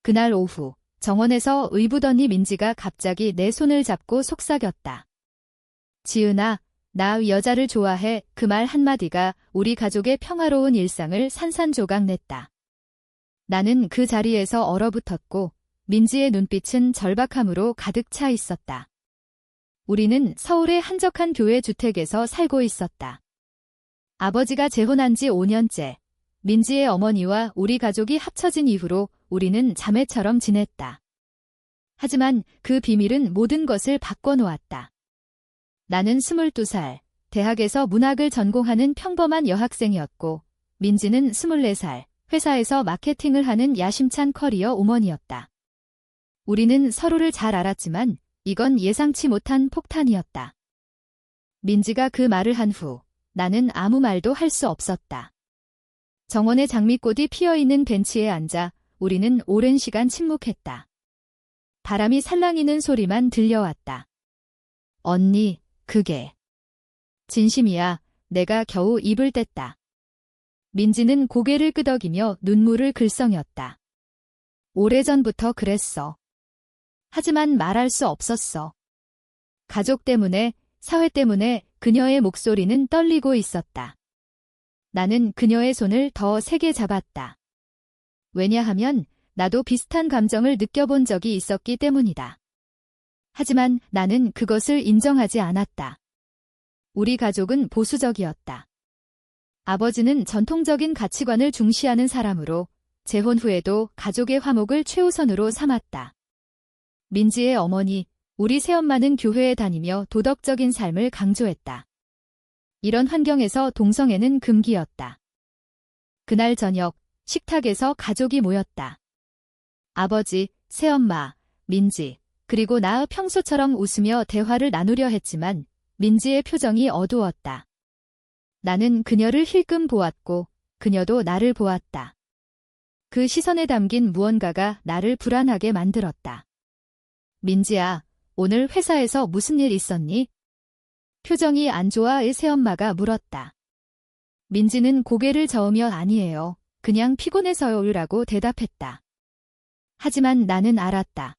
그날 오후 정원에서 의붓언니 민지가 갑자기 내 손을 잡고 속삭였다. 지은아, 나 여자를 좋아해. 그 말 한마디가 우리 가족의 평화로운 일상을 산산조각 냈다. 나는 그 자리에서 얼어붙었고 민지의 눈빛은 절박함으로 가득 차 있었다. 우리는 서울의 한적한 교회 주택에서 살고 있었다. 아버지가 재혼한 지 5년째, 민지의 어머니와 우리 가족이 합쳐진 이후로 우리는 자매처럼 지냈다. 하지만 그 비밀은 모든 것을 바꿔놓았다. 나는 22살, 대학에서 문학을 전공하는 평범한 여학생이었고, 민지는 24살, 회사에서 마케팅을 하는 야심찬 커리어 우먼이었다. 우리는 서로를 잘 알았지만 이건 예상치 못한 폭탄이었다. 민지가 그 말을 한 후 나는 아무 말도 할 수 없었다. 정원의 장미꽃이 피어있는 벤치에 앉아 우리는 오랜 시간 침묵했다. 바람이 살랑이는 소리만 들려왔다. 언니, 그게 진심이야. 내가 겨우 입을 뗐다. 민지는 고개를 끄덕이며 눈물을 글썽였다. 오래전부터 그랬어. 하지만 말할 수 없었어. 가족 때문에, 사회 때문에 그녀의 목소리는 떨리고 있었다. 나는 그녀의 손을 더 세게 잡았다. 왜냐하면 나도 비슷한 감정을 느껴본 적이 있었기 때문이다. 하지만 나는 그것을 인정하지 않았다. 우리 가족은 보수적이었다. 아버지는 전통적인 가치관을 중시하는 사람으로 재혼 후에도 가족의 화목을 최우선으로 삼았다. 민지의 어머니, 우리 새엄마는 교회에 다니며 도덕적인 삶을 강조했다. 이런 환경에서 동성애는 금기였다. 그날 저녁, 식탁에서 가족이 모였다. 아버지, 새엄마, 민지, 그리고 나 평소처럼 웃으며 대화를 나누려 했지만 민지의 표정이 어두웠다. 나는 그녀를 힐끔 보았고 그녀도 나를 보았다. 그 시선에 담긴 무언가가 나를 불안하게 만들었다. 민지야, 오늘 회사에서 무슨 일 있었니? 표정이 안 좋아의 새엄마가 물었다. 민지는 고개를 저으며 아니에요. 그냥 피곤해서요라고 대답했다. 하지만 나는 알았다.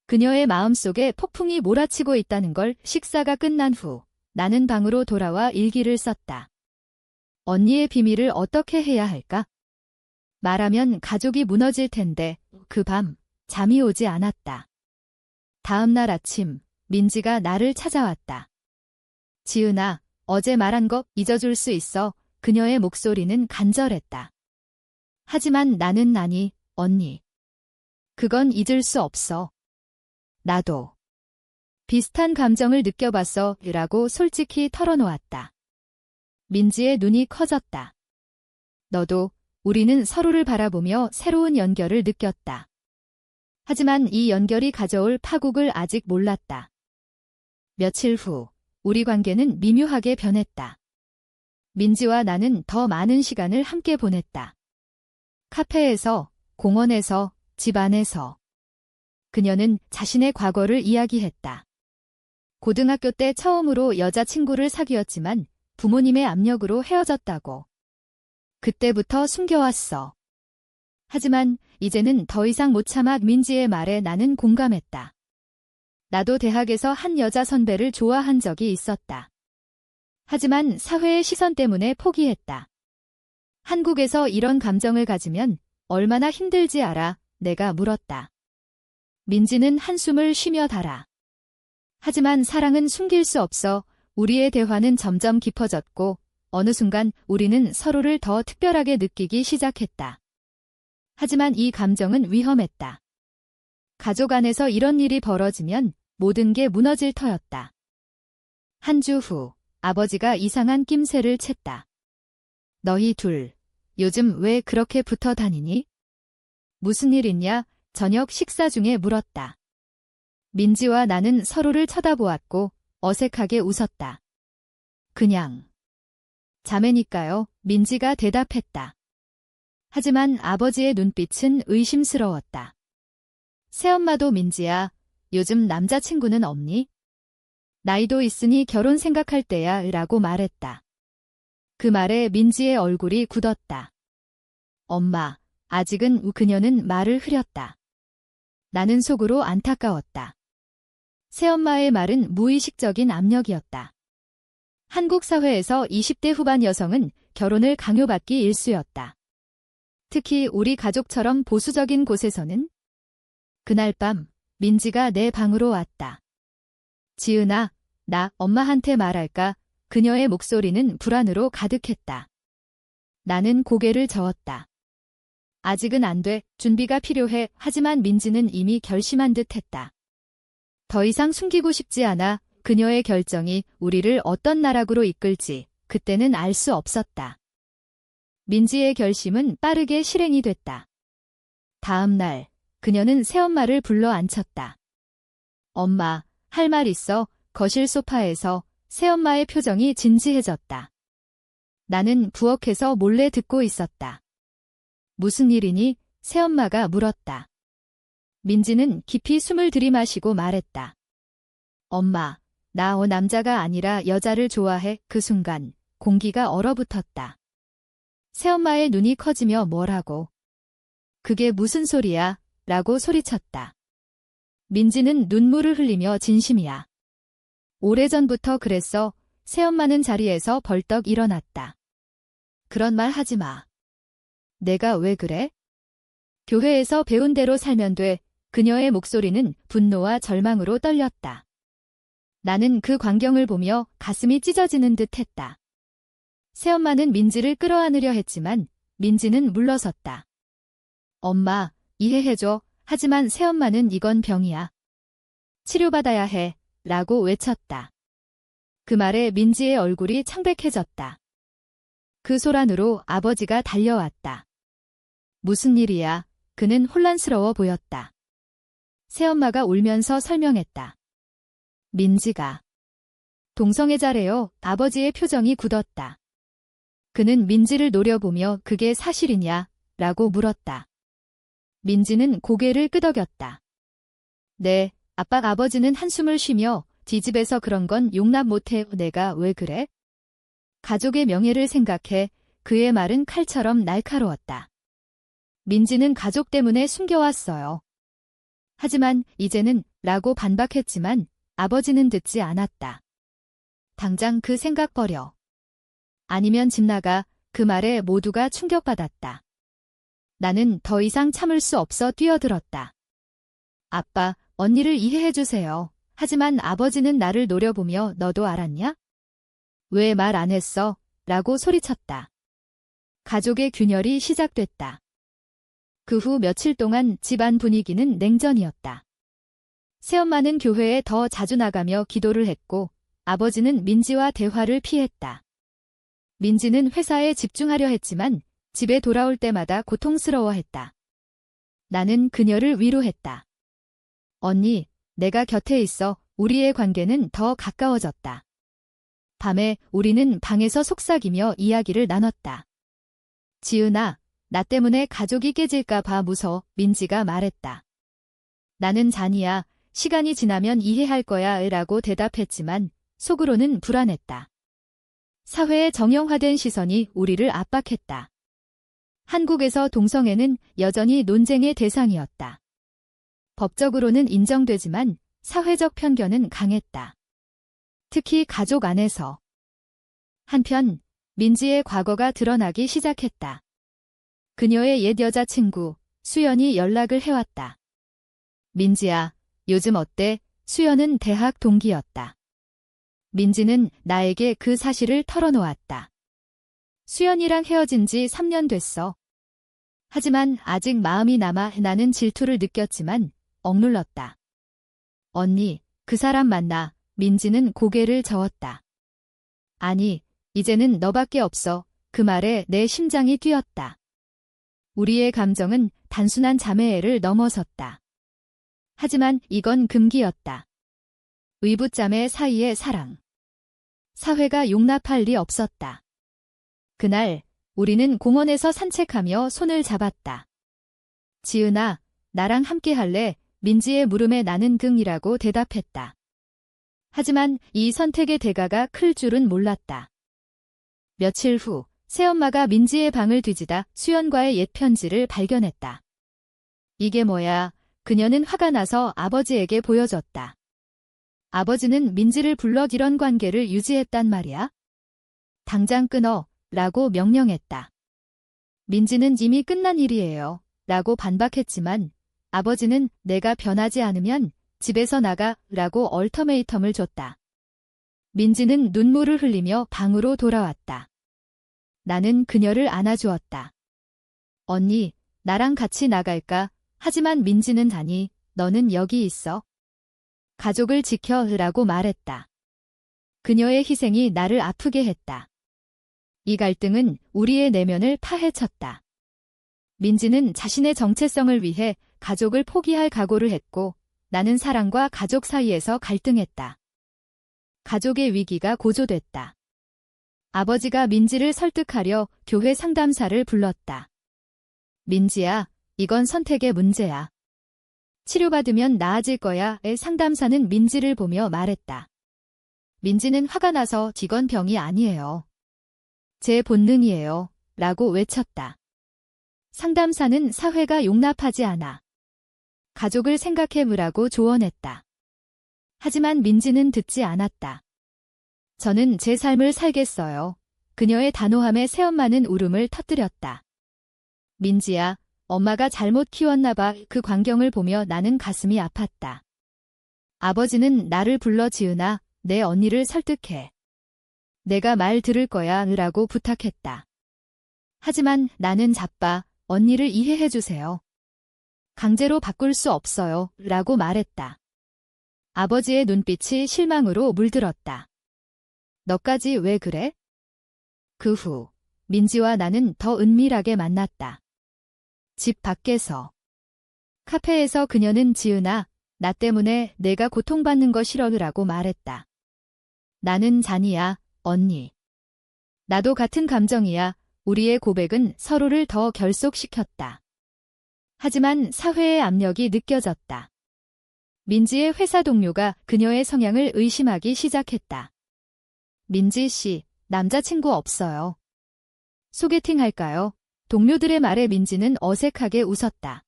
그녀의 마음속에 폭풍이 몰아치고 있다는 걸. 식사가 끝난 후 나는 방으로 돌아와 일기를 썼다. 언니의 비밀을 어떻게 해야 할까? 말하면 가족이 무너질 텐데 그 밤 잠이 오지 않았다. 다음 날 아침 민지가 나를 찾아왔다. 지은아, 어제 말한 거 잊어줄 수 있어. 그녀의 목소리는 간절했다. 하지만 나는 아니, 언니. 그건 잊을 수 없어. 나도 비슷한 감정을 느껴봤어 라고 솔직히 털어놓았다. 민지의 눈이 커졌다. 너도. 우리는 서로를 바라보며 새로운 연결을 느꼈다. 하지만 이 연결이 가져올 파국을 아직 몰랐다. 며칠 후 우리 관계는 미묘하게 변했다. 민지와 나는 더 많은 시간을 함께 보냈다. 카페에서, 공원에서, 집 안에서. 그녀는 자신의 과거를 이야기했다. 고등학교 때 처음으로 여자친구를 사귀었지만 부모님의 압력으로 헤어졌다고. 그때부터 숨겨왔어. 하지만 이제는 더 이상 못 참아. 민지의 말에 나는 공감했다. 나도 대학에서 한 여자 선배를 좋아한 적이 있었다. 하지만 사회의 시선 때문에 포기했다. 한국에서 이런 감정을 가지면 얼마나 힘들지 알아? 내가 물었다. 민지는 한숨을 쉬며 달아. 하지만 사랑은 숨길 수 없어. 우리의 대화는 점점 깊어졌고 어느 순간 우리는 서로를 더 특별하게 느끼기 시작했다. 하지만 이 감정은 위험했다. 가족 안에서 이런 일이 벌어지면 모든 게 무너질 터였다. 한 주 후 아버지가 이상한 낌새를 챘다. 너희 둘, 요즘 왜 그렇게 붙어 다니니? 무슨 일 있냐? 저녁 식사 중에 물었다. 민지와 나는 서로를 쳐다보았고 어색하게 웃었다. 그냥. 자매니까요. 민지가 대답했다. 하지만 아버지의 눈빛은 의심스러웠다. 새엄마도 민지야, 요즘 남자친구는 없니? 나이도 있으니 결혼 생각할 때야 라고 말했다. 그 말에 민지의 얼굴이 굳었다. 엄마, 아직은 그녀는 말을 흐렸다. 나는 속으로 안타까웠다. 새엄마의 말은 무의식적인 압력이었다. 한국 사회에서 20대 후반 여성은 결혼을 강요받기 일쑤였다. 특히 우리 가족처럼 보수적인 곳에서는. 그날 밤 민지가 내 방으로 왔다. 지은아, 나 엄마한테 말할까? 그녀의 목소리는 불안으로 가득했다. 나는 고개를 저었다. 아직은 안 돼. 준비가 필요해. 하지만 민지는 이미 결심한 듯 했다. 더 이상 숨기고 싶지 않아. 그녀의 결정이 우리를 어떤 나락으로 이끌지 그때는 알 수 없었다. 민지의 결심은 빠르게 실행이 됐다. 다음 날 그녀는 새엄마를 불러 앉혔다. 엄마, 할 말 있어. 거실 소파에서 새엄마의 표정이 진지해졌다. 나는 부엌에서 몰래 듣고 있었다. 무슨 일이니? 새엄마가 물었다. 민지는 깊이 숨을 들이마시고 말했다. 엄마, 나 남자가 아니라 여자를 좋아해. 그 순간 공기가 얼어붙었다. 새엄마의 눈이 커지며 뭐라고? 그게 무슨 소리야? 라고 소리쳤다. 민지는 눈물을 흘리며 진심이야. 오래전부터 그랬어. 새엄마는 자리에서 벌떡 일어났다. 그런 말 하지 마. 내가 왜 그래? 교회에서 배운 대로 살면 돼. 그녀의 목소리는 분노와 절망으로 떨렸다. 나는 그 광경을 보며 가슴이 찢어지는 듯 했다. 새엄마는 민지를 끌어안으려 했지만 민지는 물러섰다. 엄마, 이해해줘. 하지만 새엄마는 이건 병이야. 치료받아야 해. 라고 외쳤다. 그 말에 민지의 얼굴이 창백해졌다. 그 소란으로 아버지가 달려왔다. 무슨 일이야? 그는 혼란스러워 보였다. 새엄마가 울면서 설명했다. 민지가 동성애자래요. 아버지의 표정이 굳었다. 그는 민지를 노려보며 그게 사실이냐? 라고 물었다. 민지는 고개를 끄덕였다. 네, 아버지는 한숨을 쉬며 지집에서 그런 건 용납 못해. 내가 왜 그래? 가족의 명예를 생각해. 그의 말은 칼처럼 날카로웠다. 민지는 가족 때문에 숨겨왔어요. 하지만 이제는 라고 반박했지만 아버지는 듣지 않았다. 당장 그 생각 버려. 아니면 집 나가. 그 말에 모두가 충격받았다. 나는 더 이상 참을 수 없어 뛰어들었다. 아빠, 언니를 이해해주세요. 하지만 아버지는 나를 노려보며 너도 알았냐? 왜 말 안 했어? 라고 소리쳤다. 가족의 균열이 시작됐다. 그 후 며칠 동안 집안 분위기는 냉전이었다. 새엄마는 교회에 더 자주 나가며 기도를 했고 아버지는 민지와 대화를 피했다. 민지는 회사에 집중하려 했지만 집에 돌아올 때마다 고통스러워했다. 나는 그녀를 위로했다. 언니, 내가 곁에 있어. 우리의 관계는 더 가까워졌다. 밤에 우리는 방에서 속삭이며 이야기를 나눴다. 지은아, 나 때문에 가족이 깨질까 봐 무서워. 민지가 말했다. 나는 잔이야. 시간이 지나면 이해할 거야. 라고 대답했지만 속으로는 불안했다. 사회의 정형화된 시선이 우리를 압박했다. 한국에서 동성애는 여전히 논쟁의 대상이었다. 법적으로는 인정되지만 사회적 편견은 강했다. 특히 가족 안에서. 한편 민지의 과거가 드러나기 시작했다. 그녀의 옛 여자친구 수연이 연락을 해왔다. 민지야, 요즘 어때? 수연은 대학 동기였다. 민지는 나에게 그 사실을 털어놓았다. 수연이랑 헤어진 지 3년 됐어. 하지만 아직 마음이 남아. 나는 질투를 느꼈지만 억눌렀다. 언니, 그 사람 만나. 민지는 고개를 저었다. 아니, 이제는 너밖에 없어. 그 말에 내 심장이 뛰었다. 우리의 감정은 단순한 자매애를 넘어섰다. 하지만 이건 금기였다. 의붓자매 사이의 사랑. 사회가 용납할 리 없었다. 그날 우리는 공원에서 산책하며 손을 잡았다. 지은아, 나랑 함께 할래? 민지의 물음에 나는 긍이라고 대답했다. 하지만 이 선택의 대가가 클 줄은 몰랐다. 며칠 후 새엄마가 민지의 방을 뒤지다 수연과의 옛 편지를 발견했다. 이게 뭐야? 그녀는 화가 나서 아버지에게 보여줬다. 아버지는 민지를 불러 이런 관계를 유지했단 말이야? 당장 끊어, 라고 명령했다. 민지는 이미 끝난 일이에요, 라고 반박했지만 아버지는 내가 변하지 않으면 집에서 나가, 라고 얼터메이텀을 줬다. 민지는 눈물을 흘리며 방으로 돌아왔다. 나는 그녀를 안아주었다. 언니, 나랑 같이 나갈까? 하지만 민지는 아니, 너는 여기 있어. 가족을 지켜, 라고 말했다. 그녀의 희생이 나를 아프게 했다. 이 갈등은 우리의 내면을 파헤쳤다. 민지는 자신의 정체성을 위해 가족을 포기할 각오를 했고, 나는 사랑과 가족 사이에서 갈등했다. 가족의 위기가 고조됐다. 아버지가 민지를 설득하려 교회 상담사를 불렀다. 민지야, 이건 선택의 문제야. 치료받으면 나아질 거야.의 상담사는 민지를 보며 말했다. 민지는 화가 나서 이건 병이 아니에요. 제 본능이에요. 라고 외쳤다. 상담사는 사회가 용납하지 않아. 가족을 생각해보라고 조언했다. 하지만 민지는 듣지 않았다. 저는 제 삶을 살겠어요. 그녀의 단호함에 새엄마는 울음을 터뜨렸다. 민지야, 엄마가 잘못 키웠나 봐. 그 광경을 보며 나는 가슴이 아팠다. 아버지는 나를 불러 지은아, 내 언니를 설득해. 내가 말 들을 거야, 라고 부탁했다. 하지만 나는 자빠, 언니를 이해해주세요. 강제로 바꿀 수 없어요, 라고 말했다. 아버지의 눈빛이 실망으로 물들었다. 너까지 왜 그래? 그 후, 민지와 나는 더 은밀하게 만났다. 집 밖에서. 카페에서 그녀는 지은아, 나 때문에 내가 고통받는 거 싫어라고 말했다. 나는 잔이야, 언니. 나도 같은 감정이야. 우리의 고백은 서로를 더 결속시켰다. 하지만 사회의 압력이 느껴졌다. 민지의 회사 동료가 그녀의 성향을 의심하기 시작했다. 민지 씨, 남자친구 없어요. 소개팅 할까요? 동료들의 말에 민지는 어색하게 웃었다.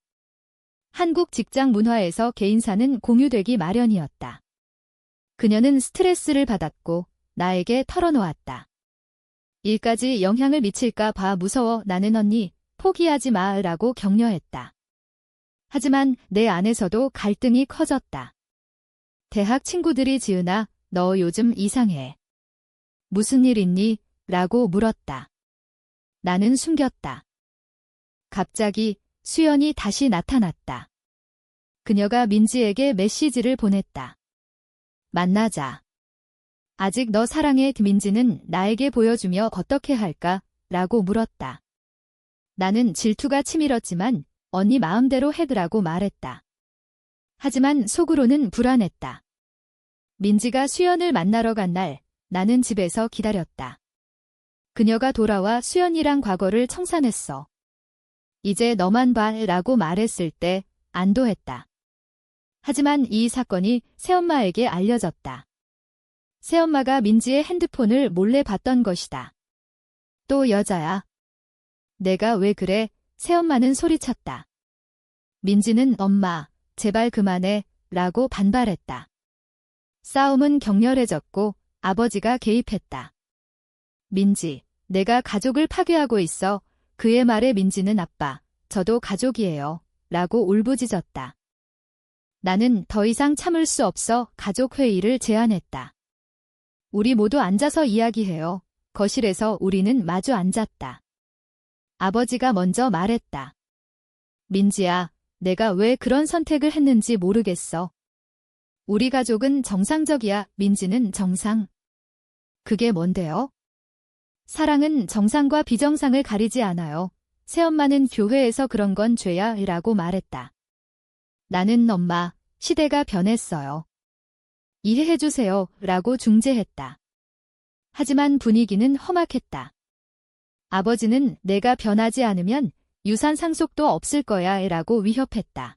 한국 직장 문화에서 개인사는 공유되기 마련이었다. 그녀는 스트레스를 받았고 나에게 털어놓았다. 일까지 영향을 미칠까 봐 무서워. 나는 언니, 포기하지 마, 라고 격려했다. 하지만 내 안에서도 갈등이 커졌다. 대학 친구들이 지은아, 너 요즘 이상해. 무슨 일 있니? 라고 물었다. 나는 숨겼다. 갑자기 수연이 다시 나타났다. 그녀가 민지에게 메시지를 보냈다. 만나자. 아직 너 사랑해. 민지는 나에게 보여주며 어떻게 할까? 라고 물었다. 나는 질투가 치밀었지만 언니 마음대로 해두라고 말했다. 하지만 속으로는 불안했다. 민지가 수연을 만나러 간 날, 나는 집에서 기다렸다. 그녀가 돌아와 수연이랑 과거를 청산했어. 이제 너만 봐, 라고 말했을 때 안도했다. 하지만 이 사건이 새엄마에게 알려졌다. 새엄마가 민지의 핸드폰을 몰래 봤던 것이다. 또 여자야. 내가 왜 그래? 새엄마는 소리쳤다. 민지는 엄마, 제발 그만해, 라고 반발했다. 싸움은 격렬해졌고 아버지가 개입했다. 민지, 내가 가족을 파괴하고 있어. 그의 말에 민지는 아빠, 저도 가족이에요, 라고 울부짖었다. 나는 더 이상 참을 수 없어 가족 회의를 제안했다. 우리 모두 앉아서 이야기해요. 거실에서 우리는 마주 앉았다. 아버지가 먼저 말했다. 민지야, 내가 왜 그런 선택을 했는지 모르겠어. 우리 가족은 정상적이야. 민지는 정상. 그게 뭔데요? 사랑은 정상과 비정상을 가리지 않아요. 새엄마는 교회에서 그런 건 죄야, 라고 말했다. 나는 엄마, 시대가 변했어요. 이해해주세요, 라고 중재했다. 하지만 분위기는 험악했다. 아버지는 내가 변하지 않으면 유산 상속도 없을 거야, 라고 위협했다.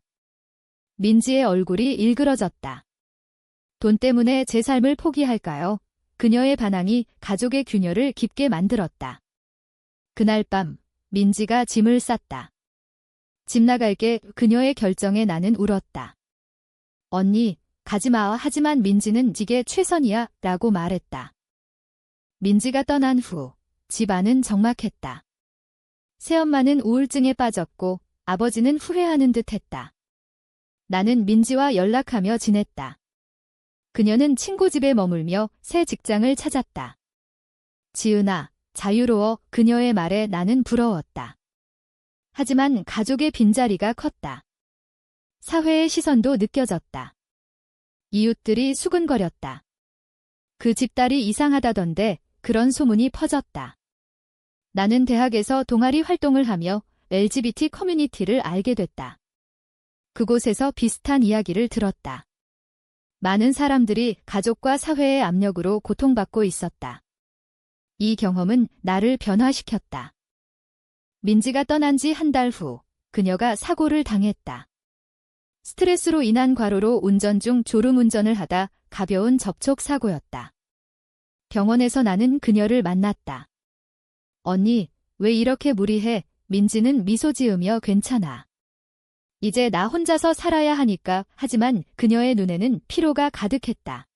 민지의 얼굴이 일그러졌다. 돈 때문에 제 삶을 포기할까요? 그녀의 반항이 가족의 균열을 깊게 만들었다. 그날 밤 민지가 짐을 쌌다. 집 나갈게 그녀의 결정에 나는 울었다. 언니, 가지마. 하지만 민지는 이게 최선이야 라고 말했다. 민지가 떠난 후 집안은 적막했다. 새엄마는 우울증에 빠졌고 아버지는 후회하는 듯 했다. 나는 민지와 연락하며 지냈다. 그녀는 친구 집에 머물며 새 직장을 찾았다. 지은아, 자유로워. 그녀의 말에 나는 부러웠다. 하지만 가족의 빈자리가 컸다. 사회의 시선도 느껴졌다. 이웃들이 수근거렸다. 그 집딸이 이상하다던데 그런 소문이 퍼졌다. 나는 대학에서 동아리 활동을 하며 LGBT 커뮤니티를 알게 됐다. 그곳에서 비슷한 이야기를 들었다. 많은 사람들이 가족과 사회의 압력으로 고통받고 있었다. 이 경험은 나를 변화시켰다. 민지가 떠난 지 한 달 후 그녀가 사고를 당했다. 스트레스로 인한 과로로 운전 중 졸음운전을 하다 가벼운 접촉사고였다. 병원에서 나는 그녀를 만났다. 언니, 왜 이렇게 무리해? 민지는 미소 지으며 괜찮아. 이제 나 혼자서 살아야 하니까. 하지만 그녀의 눈에는 피로가 가득했다.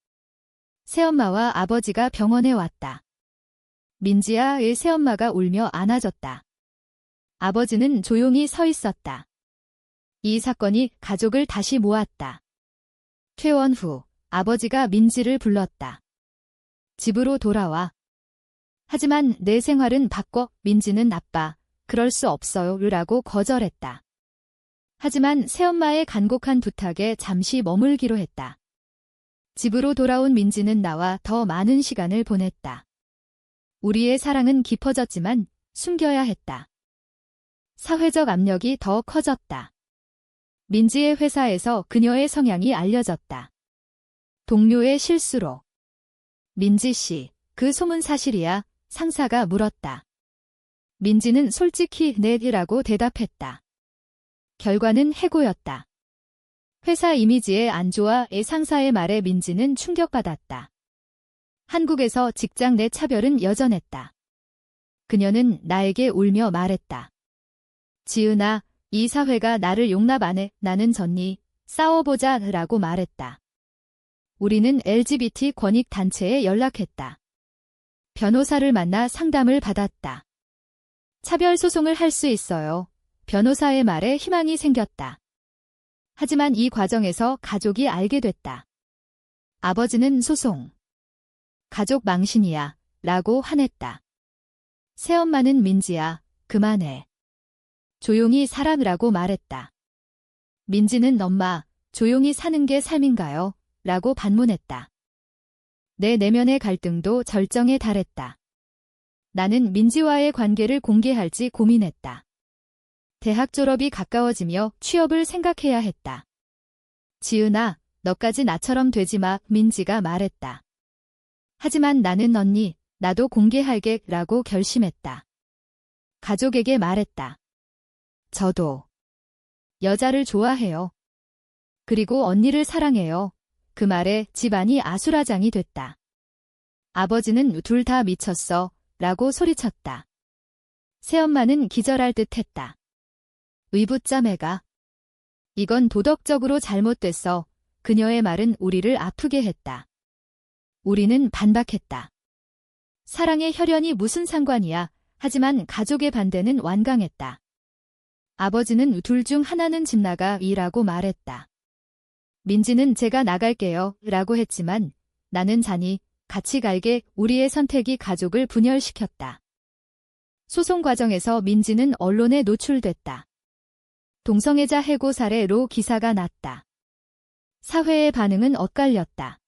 새엄마와 아버지가 병원에 왔다. 민지야의 새엄마가 울며 안아줬다. 아버지는 조용히 서 있었다. 이 사건이 가족을 다시 모았다. 퇴원 후 아버지가 민지를 불렀다. 집으로 돌아와. 하지만 내 생활은 바꿔. 민지는 아빠, 그럴 수 없어요 라고 거절했다. 하지만 새엄마의 간곡한 부탁에 잠시 머물기로 했다. 집으로 돌아온 민지는 나와 더 많은 시간을 보냈다. 우리의 사랑은 깊어졌지만 숨겨야 했다. 사회적 압력이 더 커졌다. 민지의 회사에서 그녀의 성향이 알려졌다. 동료의 실수로. 민지 씨, 그 소문 사실이야? 상사가 물었다. 민지는 솔직히 네라고 대답했다. 결과는 해고였다. 회사 이미지에 안 좋아. 상사의 말에 민지는 충격받았다. 한국에서 직장 내 차별은 여전했다. 그녀는 나에게 울며 말했다. 지은아, 이 사회가 나를 용납 안 해. 나는 졌니? 싸워보자 라고 말했다. 우리는 LGBT 권익 단체에 연락했다. 변호사를 만나 상담을 받았다. 차별 소송을 할 수 있어요. 변호사의 말에 희망이 생겼다. 하지만 이 과정에서 가족이 알게 됐다. 아버지는 소송. 가족 망신이야 라고 화냈다. 새엄마는 민지야, 그만해. 조용히 살아라고 말했다. 민지는 엄마, 조용히 사는 게 삶인가요? 라고 반문했다. 내 내면의 갈등도 절정에 달했다. 나는 민지와의 관계를 공개할지 고민했다. 대학 졸업이 가까워지며 취업을 생각해야 했다. 지은아, 너까지 나처럼 되지 마. 민지가 말했다. 하지만 나는 언니, 나도 공개할게 라고 결심했다. 가족에게 말했다. 저도 여자를 좋아해요. 그리고 언니를 사랑해요. 그 말에 집안이 아수라장이 됐다. 아버지는 둘 다 미쳤어 라고 소리쳤다. 새엄마는 기절할 듯 했다. 의붓자매가. 이건 도덕적으로 잘못됐어. 그녀의 말은 우리를 아프게 했다. 우리는 반박했다. 사랑의 혈연이 무슨 상관이야. 하지만 가족의 반대는 완강했다. 아버지는 둘 중 하나는 집 나가 라고 말했다. 민지는 제가 나갈게요 라고 했지만 나는 자니 같이 갈게. 우리의 선택이 가족을 분열시켰다. 소송 과정에서 민지는 언론에 노출됐다. 동성애자 해고 사례로 기사가 났다. 사회의 반응은 엇갈렸다.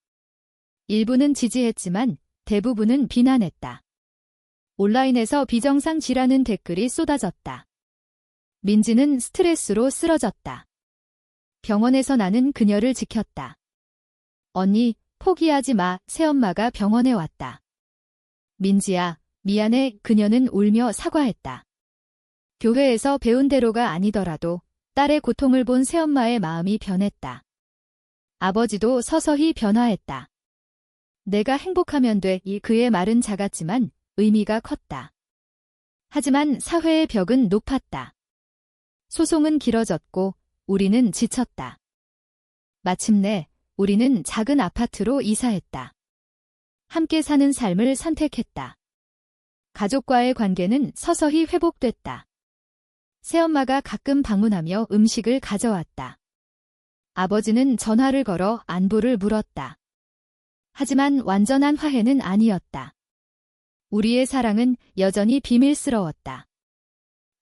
일부는 지지했지만 대부분은 비난했다. 온라인에서 비정상 지라는 댓글이 쏟아졌다. 민지는 스트레스로 쓰러졌다. 병원에서 나는 그녀를 지켰다. 언니, 포기하지 마. 새엄마가 병원에 왔다. 민지야, 미안해. 그녀는 울며 사과했다. 교회에서 배운 대로가 아니더라도 딸의 고통을 본 새엄마의 마음이 변했다. 아버지도 서서히 변화했다. 내가 행복하면 돼. 그의 말은 작았지만 의미가 컸다. 하지만 사회의 벽은 높았다. 소송은 길어졌고 우리는 지쳤다. 마침내 우리는 작은 아파트로 이사했다. 함께 사는 삶을 선택했다. 가족과의 관계는 서서히 회복됐다. 새엄마가 가끔 방문하며 음식을 가져왔다. 아버지는 전화를 걸어 안부를 물었다. 하지만 완전한 화해는 아니었다. 우리의 사랑은 여전히 비밀스러웠다.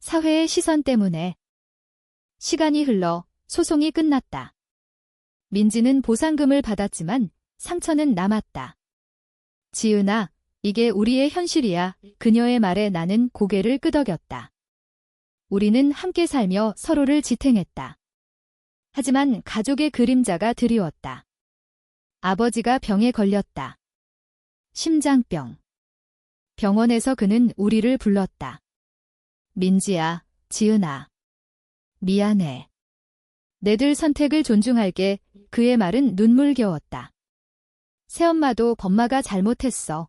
사회의 시선 때문에. 시간이 흘러 소송이 끝났다. 민지는 보상금을 받았지만 상처는 남았다. 지은아, 이게 우리의 현실이야. 그녀의 말에 나는 고개를 끄덕였다. 우리는 함께 살며 서로를 지탱했다. 하지만 가족의 그림자가 드리웠다. 아버지가 병에 걸렸다. 심장병. 병원에서 그는 우리를 불렀다. 민지야, 지은아. 미안해. 내들 선택을 존중할게. 그의 말은 눈물겨웠다. 새엄마도 엄마가 잘못했어.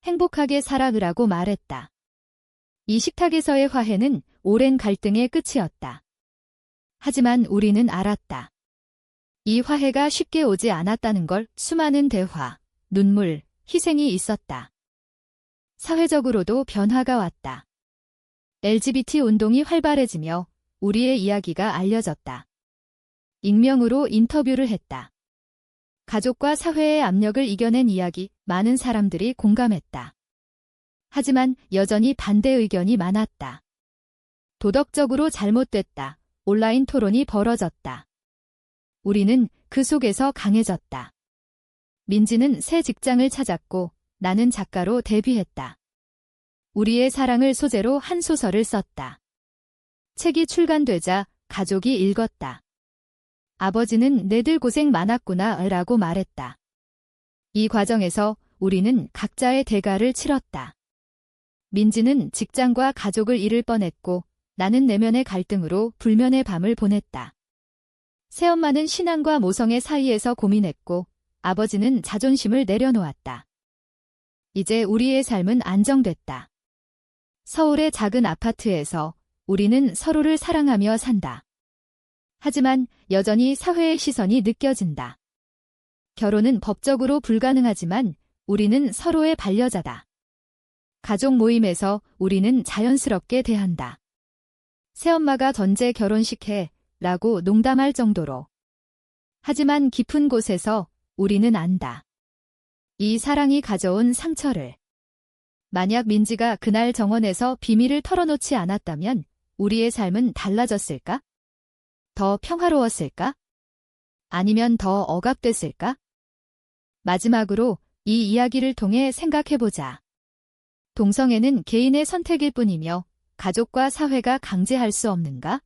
행복하게 살아가라고 말했다. 이 식탁에서의 화해는 오랜 갈등의 끝이었다. 하지만 우리는 알았다. 이 화해가 쉽게 오지 않았다는 걸. 수많은 대화, 눈물, 희생이 있었다. 사회적으로도 변화가 왔다. LGBT 운동이 활발해지며 우리의 이야기가 알려졌다. 익명으로 인터뷰를 했다. 가족과 사회의 압력을 이겨낸 이야기, 많은 사람들이 공감했다. 하지만 여전히 반대 의견이 많았다. 도덕적으로 잘못됐다. 온라인 토론이 벌어졌다. 우리는 그 속에서 강해졌다. 민지는 새 직장을 찾았고 나는 작가로 데뷔했다. 우리의 사랑을 소재로 한 소설을 썼다. 책이 출간되자 가족이 읽었다. 아버지는 내들 고생 많았구나 라고 말했다. 이 과정에서 우리는 각자의 대가를 치렀다. 민지는 직장과 가족을 잃을 뻔했고 나는 내면의 갈등으로 불면의 밤을 보냈다. 새엄마는 신앙과 모성의 사이에서 고민했고 아버지는 자존심을 내려놓았다. 이제 우리의 삶은 안정됐다. 서울의 작은 아파트에서 우리는 서로를 사랑하며 산다. 하지만 여전히 사회의 시선이 느껴진다. 결혼은 법적으로 불가능하지만 우리는 서로의 반려자다. 가족 모임에서 우리는 자연스럽게 대한다. 새엄마가 전제 결혼식해 라고 농담할 정도로. 하지만 깊은 곳에서 우리는 안다. 이 사랑이 가져온 상처를. 만약 민지가 그날 정원에서 비밀을 털어놓지 않았다면 우리의 삶은 달라졌을까? 더 평화로웠을까? 아니면 더 억압됐을까? 마지막으로 이 이야기를 통해 생각해보자. 동성애는 개인의 선택일 뿐이며 가족과 사회가 강제할 수 없는가?